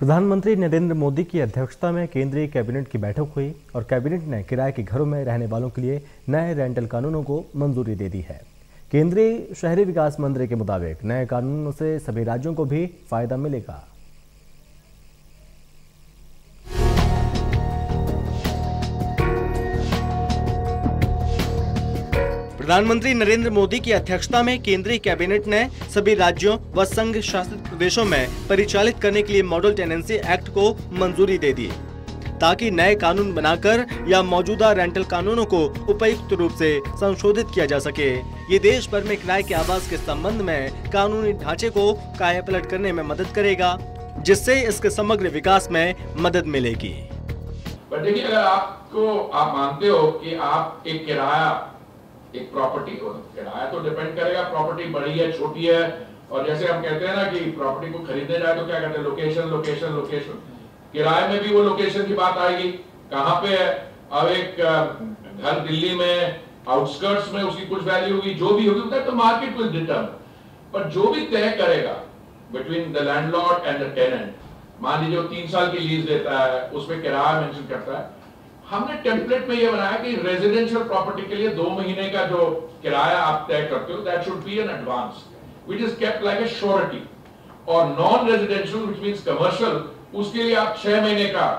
प्रधानमंत्री नरेंद्र मोदी की अध्यक्षता में केंद्रीय कैबिनेट की बैठक हुई और कैबिनेट ने किराए के घरों में रहने वालों के लिए नए रेंटल कानूनों को मंजूरी दे दी है। केंद्रीय शहरी विकास मंत्री के मुताबिक नए कानूनों से सभी राज्यों को भी फायदा मिलेगा। प्रधानमंत्री नरेंद्र मोदी की अध्यक्षता में केंद्रीय कैबिनेट ने सभी राज्यों व संघ शासित प्रदेशों में परिचालित करने के लिए मॉडल टेनेंसी एक्ट को मंजूरी दे दी, ताकि नए कानून बनाकर या मौजूदा रेंटल कानूनों को उपयुक्त रूप से संशोधित किया जा सके। ये देश भर में किराए के आवास के संबंध में कानूनी ढांचे को कायापलट करने में मदद करेगा, जिससे इसके समग्र विकास में मदद मिलेगी। देखिए, अगर आप मानते हो कि आप एक प्रॉपर्टी को किराया तो डिपेंड करेगा, प्रॉपर्टी बड़ी है छोटी है, और जैसे हम कहते हैं ना कि प्रॉपर्टी को खरीदने जाए तो क्या कहते हैं, लोकेशन लोकेशन लोकेशन। किराए में भी वो लोकेशन की बात आएगी, कहाँ पे है। अब एक घर दिल्ली में आउटस्कर्ट्स में उसकी कुछ वैल्यू होगी, जो भी होगी तो मार्केट विल डिटरमाइन, पर जो भी तय करेगा between the landlord and the tenant, मान लीजिए 3 साल की लीज देता है, उसमें किराया मेंशन करता है। हमने टेम्पलेट में ये बनाया कि रेजिडेंशियल प्रॉपर्टी के लिए 2 महीने का जो किराया आप तय करते हो, that should be an advance which is kept like a surety, और non residential which means commercial, उसके लिए आप 6 महीने का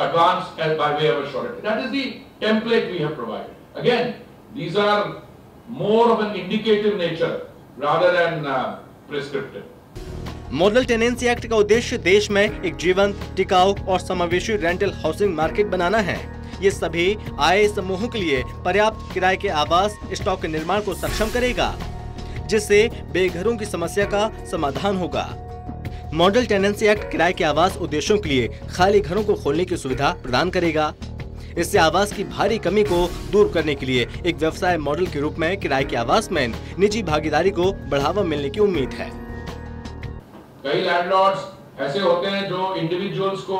advance as by way of surety. That is the template we have provided. Again, these are more of an indicative nature rather than prescriptive. Model tenancy act का उद्देश्य देश में एक जीवंत, टिकाऊ और समावेशी रेंटल हाउसिंग मार्केट बनाना है। ये सभी आय समूहों के लिए पर्याप्त किराए के आवास स्टॉक के निर्माण को सक्षम करेगा, जिससे बेघरों की समस्या का समाधान होगा। मॉडल टेनेंसी एक्ट किराए के आवास उद्देश्यों के लिए खाली घरों को खोलने की सुविधा प्रदान करेगा। इससे आवास की भारी कमी को दूर करने के लिए एक व्यवसाय मॉडल के रूप में किराए के आवास में निजी भागीदारी को बढ़ावा मिलने की उम्मीद है। कई लैंडलॉर्ड्स ऐसे होते हैं जो इंडिविजुअल्स को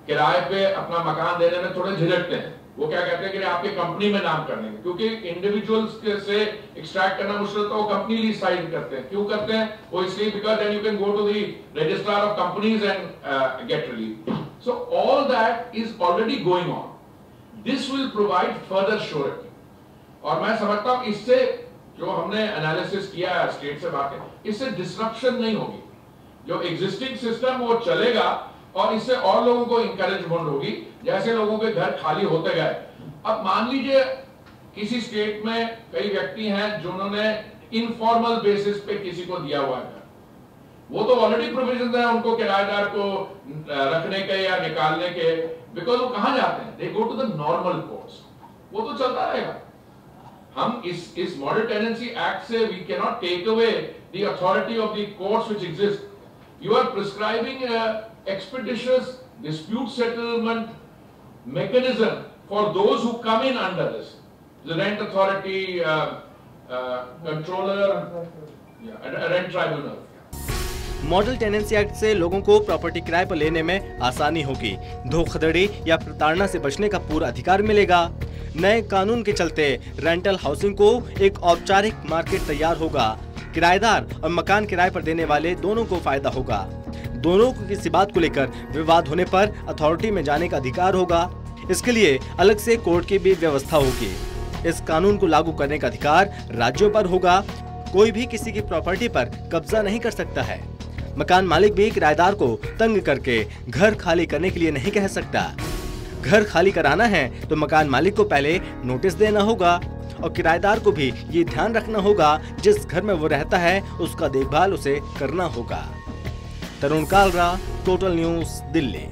किराए पे अपना मकान देने में थोड़े झिझकते हैं। वो क्या कहते हैं कि आपके कंपनी में नाम कर देंगे, क्योंकि इंडिविजुअल्स से एक्सट्रैक्ट करना मुश्किल, तो वो कंपनी लीज साइन करते हैं। क्यों करते हैं वो? इसलिए because then you can go to the registrar of companies and get relief. So all that is already going on. This will provide further surety, और मैं समझता हूं इससे जो हमने एनालिसिस किया है, स्टेट से बात है, इससे डिसरप्शन नहीं होगी। जो एग्जिस्टिंग सिस्टम वो चलेगा और इससे और लोगों को इंकरेजमेंट होगी, जैसे लोगों के घर खाली होते गए। अब मान लीजिए किसी स्टेट में कई व्यक्ति हैं जिन्होंने इनफॉर्मल बेसिस पे किसी को दिया हुआ है, वो तो ऑलरेडी प्रोविजन है उनको किराएदार को रखने के या निकालने के, बिकॉज वो कहां जाते हैं, they go to the normal courts. वो तो चलता रहेगा। हम इस मॉडल टेनेंसी एक्ट से we can not take away the authority of the courts which exist. You are prescribing expeditious dispute settlement mechanism for those who come in under this, the rent authority, controller, rent tribunal. Model tenancy act से लोगों को property किराए पर लेने में आसानी होगी, धोखाधड़ी या प्रताड़ना से बचने का पूरा अधिकार मिलेगा। नए कानून के चलते रेंटल हाउसिंग को एक औपचारिक मार्केट तैयार होगा। किराएदार और मकान किराए पर देने वाले दोनों को फायदा होगा। दोनों को किसी बात को लेकर विवाद होने पर अथॉरिटी में जाने का अधिकार होगा। इसके लिए अलग से कोर्ट की भी व्यवस्था होगी। इस कानून को लागू करने का अधिकार राज्यों पर होगा। कोई भी किसी की प्रॉपर्टी पर कब्जा नहीं कर सकता है। मकान मालिक भी किराएदार को तंग करके घर खाली करने के लिए नहीं कह सकता। घर खाली कराना है तो मकान मालिक को पहले नोटिस देना होगा, और किराएदार को भी ये ध्यान रखना होगा जिस घर में वो रहता है उसका देखभाल उसे करना होगा। तरुण कालरा, टोटल न्यूज़, दिल्ली।